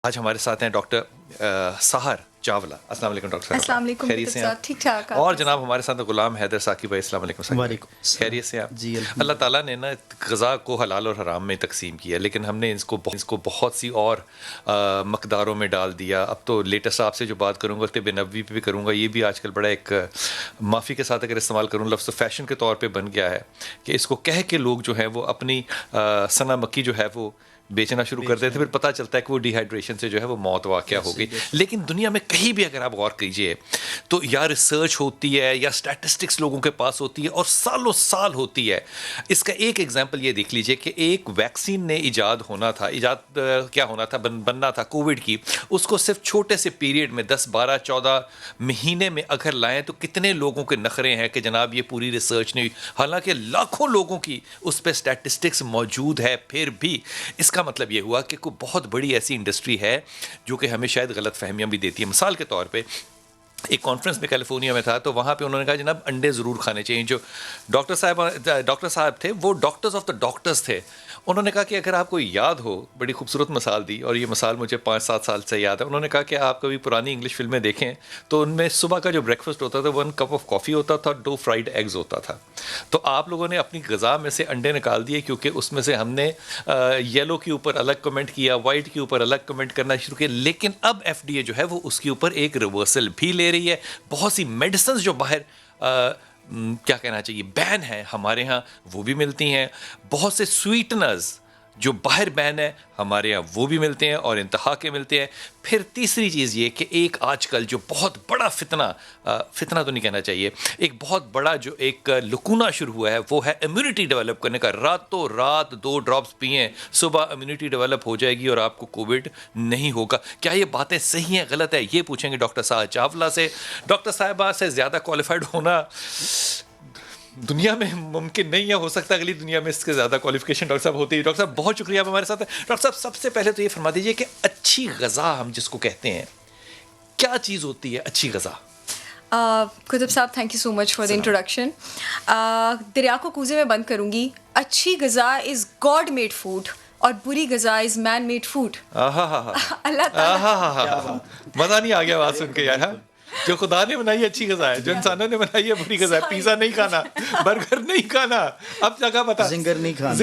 آج ہمارے ساتھ ہیں ڈاکٹر سحر چاولہ. السلام علیکم ڈاکٹر صاحب. السلام علیکم. خیریت سے ہیں؟ ٹھیک ٹھاک. اور جناب ہمارے ساتھ غلام حیدر ثاقب بھائی. السلام علیکم صاحب. خیریت سے آپ؟ جی اللہ تعالیٰ نے نا غذا کو حلال اور حرام میں تقسیم کیا، لیکن ہم نے اس کو بہت سی اور مقداروں میں ڈال دیا. اب تو لیٹسٹ آپ سے جو بات کروں گا طب نبوی پہ بھی کروں گا. یہ بھی آج کل بڑا ایک معافی کے ساتھ اگر استعمال کروں لفظ فیشن کے طور پہ بن گیا ہے کہ اس کو کہہ کے لوگ جو ہیں وہ اپنی سنا مکی جو ہے وہ بیچنا شروع کر دیتے، پھر پتہ چلتا ہے کہ وہ ڈی ہائیڈریشن سے جو ہے وہ موت واقع ہو گئی. لیکن دنیا میں کہیں بھی اگر آپ غور کیجئے تو یا ریسرچ ہوتی ہے یا اسٹیٹسٹکس لوگوں کے پاس ہوتی ہے اور سالوں سال ہوتی ہے. اس کا ایک ایگزامپل یہ دیکھ لیجئے کہ ایک ویکسین نے ایجاد ہونا تھا بننا تھا کووڈ کی. اس کو صرف چھوٹے سے پیریڈ میں 10 12 14 مہینے میں اگر لائیں تو کتنے لوگوں کے نخرے ہیں کہ جناب یہ پوری ریسرچ نہیں ہوئی، حالانکہ لاکھوں لوگوں کی اس پہ اسٹیٹسٹکس موجود ہے. پھر بھی اس کا مطلب یہ ہوا کہ کوئی بہت بڑی ایسی انڈسٹری ہے جو کہ ہمیں شاید غلط فہمیاں بھی دیتی ہے. مثال کے طور پہ ایک کانفرنس میں کیلیفورنیا میں تھا تو وہاں پہ انہوں نے کہا جناب انڈے ضرور کھانے چاہیے. جو ڈاکٹر صاحب تھے وہ ڈاکٹرز آف دا ڈاکٹرز تھے. انہوں نے کہا کہ اگر آپ کو یاد ہو، بڑی خوبصورت مثال دی اور یہ مثال مجھے 5-7 سال سے یاد ہے. انہوں نے کہا کہ آپ کبھی پرانی انگلش فلمیں دیکھیں تو ان میں صبح کا جو بریک فاسٹ ہوتا تھا 1 کپ آف کافی ہوتا تھا، 2 فرائیڈ ایگز ہوتا تھا. تو آپ لوگوں نے اپنی غذا میں سے انڈے نکال دیے کیونکہ اس میں سے ہم نے یلو کے اوپر الگ کمنٹ کیا، وائٹ کے اوپر الگ کمنٹ کرنا شروع کیا. لیکن اب FDA جو ہے وہ اس کے اوپر ایک ریورسل بھی لے رہی ہے. بہت سی میڈیسنز جو باہر کیا کہنا چاہیے بین ہیں ہمارے ہاں وہ بھی ملتی ہیں. بہت سے سویٹنرز جو باہر بین ہے ہمارے یہاں وہ بھی ملتے ہیں اور انتہا کے ملتے ہیں. پھر تیسری چیز یہ کہ ایک آج کل جو بہت بڑا فتنہ تو نہیں کہنا چاہیے، ایک بہت بڑا جو ایک لکونہ شروع ہوا ہے وہ ہے امیونٹی ڈیولپ کرنے کا. راتوں رات 2 ڈراپس پئیں، صبح امیونٹی ڈیولپ ہو جائے گی اور آپ کو کووڈ نہیں ہوگا. کیا یہ باتیں صحیح ہیں غلط ہے یہ پوچھیں گے ڈاکٹر سحر چاولہ سے. ڈاکٹر صاحبہ سے زیادہ کوالیفائڈ ہونا دنیا میں ممکن نہیں ہے. ہو سکتا ہے اگلی دنیا میں اس کے زیادہ کوالیفیکیشن ڈاکٹر صاحب ہوتی ہے. ڈاکٹر صاحب بہت شکریہ آپ ہمارے ساتھ ہیں. ڈاکٹر صاحب سب سے پہلے تو یہ فرما دیجیے کہ اچھی غذا ہم جس کو کہتے ہیں کیا چیز ہوتی ہے اچھی غذا؟ قطب صاحب thank you so much for the introduction. دریا کو کوزے میں بند کروں گی. اچھی غذا از گاڈ میڈ فوڈ اور بری غذا از مین میڈ فوڈ. اللہ تعالیٰ مزہ نہیں آ گیا بات سن کے یار. جو خدا نے بنائی ہے اچھی غذا ہے، جو انسانوں نے بنائی ہے بری غذا ہے. پیزا نہیں کھانا، برگر نہیں کھانا، اب جگہ بتا زنگر نہیں کھانا.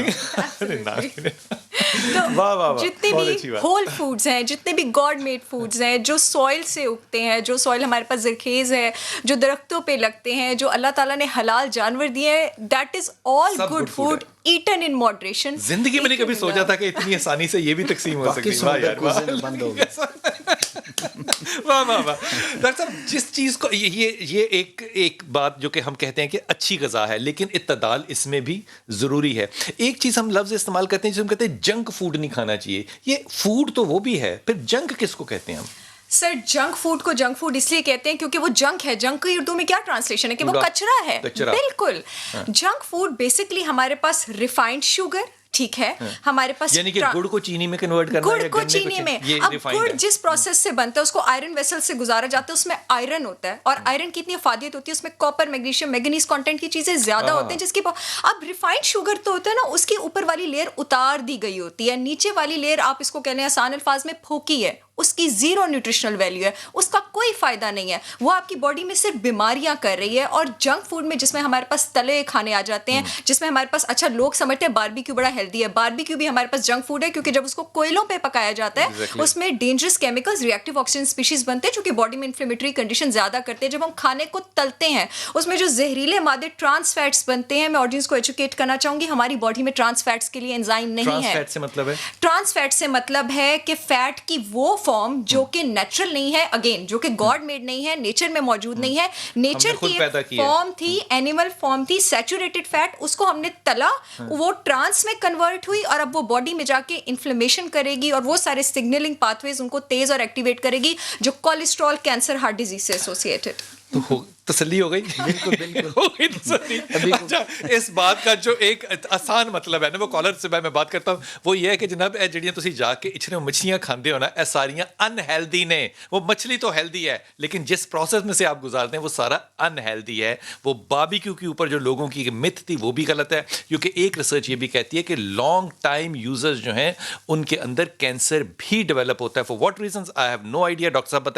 جتنے بھی ہول فوڈز ہیں، جتنے بھی گاڈ میڈ فوڈز ہیں جو سوئل سے اگتے ہیں، جو سوئل ہمارے پاس زرخیز ہے، جو درختوں پہ لگتے ہیں، جو اللہ تعالیٰ نے حلال جانور دیے ہیں، that is all good food eaten in moderation. زندگی میں نے کبھی سوچا تھا کہ اتنی آسانی سے یہ بھی تقسیم ہو سکتی ہے. واہ واہ واہ. ڈاکٹر صاحب جس چیز کو یہ ایک بات جو کہ ہم کہتے ہیں کہ اچھی غذا ہے لیکن اعتدال اس میں بھی ضروری ہے. ایک چیز ہم لفظ استعمال کرتے ہیں جس ہم کہتے ہیں جنک فوڈ نہیں کھانا چاہیے. یہ فوڈ تو وہ بھی ہے، پھر جنک کس کو کہتے ہیں ہم؟ سر جنک فوڈ کو جنک فوڈ اس لیے کہتے ہیں کیونکہ وہ جنک ہے. جنک کی اردو میں کیا ٹرانسلیشن ہے کہ وہ کچرا ہے. بالکل. جنک فوڈ بیسکلی ہمارے پاس ریفائنڈ شوگر، ٹھیک ہے، ہمارے پاس یعنی کہ گڑ کو چینی میں کنورٹ کرنا، گڑ کو چینی میں. اب گڑ جس پروسیس سے بنتا ہے اس کو آئرن ویسل سے گزارا جاتا ہے، اس میں آئرن ہوتا ہے اور آئرن کی اتنی افادیت ہوتی ہے، اس میں کاپر، میگنیشیم، مینگنیز کانٹینٹ کی چیزیں زیادہ ہوتے ہیں جس کی. اب ریفائنڈ شوگر تو ہوتا ہے نا، اس کی اوپر والی لیئر اتار دی گئی ہوتی ہے، نیچے والی لیئر آپ اس کو کہہ لیں آسان الفاظ میں پھوکی ہے، اس کی زیرو نیوٹریشنل ویلیو ہے، اس کا کوئی فائدہ نہیں ہے. وہ آپ کی باڈی میں صرف بیماریاں کر رہی ہے. اور جنک فوڈ میں جس میں ہمارے پاس تلے کھانے آ جاتے ہیں، جس میں ہمارے پاس اچھا لوگ سمجھتے ہیں باربیکیو بڑا ہیلدی ہے. باربیکیو بھی ہمارے پاس جنک فوڈ ہے کیونکہ جب اس کو کوئلوں پہ پکایا جاتا ہے اس میں dangerous chemicals, reactive oxygen species بنتے ہیں جو کہ باڈی میں انفلیمیٹری کنڈیشن زیادہ کرتے ہیں. جب ہم کھانے کو تلتے ہیں اس میں جو زہریلے مادے ٹرانس فیٹس بنتے ہیں. میں آڈینس کو ایجوکیٹ کرنا چاہوں گی ہماری باڈی میں ٹرانس فیٹس کے لیے انزائم نہیں ہے. ٹرانس فیٹ سے مطلب ہے کہ فیٹ کی وہ فارم جو کہ نیچرل نہیں ہے، اگین جو کہ گاڈ میڈ نہیں ہے، نیچر میں موجود نہیں ہے. نیچر کی فارم تھی، اینیمل فارم تھی، سیچوریٹڈ فیٹ، اس کو ہم نے تلا، وہ ٹرانس میں کنورٹ ہوئی اور اب وہ باڈی میں جا کے انفلیمیشن کرے گی اور وہ سارے سگنلنگ پاتھ ویز ان کو تیز اور ایکٹیویٹ کرے گی جو کولیسٹرول، کینسر، ہارٹ ڈیزیز سے ایسوسیٹڈ. تو تسلی ہو گئی. بالکل بالکل. ہو گئی تسلی. اچھا اس بات کا جو ایک آسان مطلب ہے نا وہ کالر سے میں بات کرتا ہوں وہ یہ ہے کہ جناب اے جڑیاں تسی جا کے اچھنے مچھلیاں کھاندے ہو نا اے ساریاں انہیلدی نے. وہ مچھلی تو ہیلدی ہے لیکن جس پروسیس میں سے آپ گزارتے ہیں وہ سارا انہیلدی ہے. وہ باربیکیو کے اوپر جو لوگوں کی مت تھی وہ بھی غلط ہے کیونکہ ایک ریسرچ یہ بھی کہتی ہے کہ لانگ ٹائم یوزرز جو ہیں ان کے اندر کینسر بھی ڈیولپ ہوتا ہے. For what reasons I have no idea. Doctor صاحب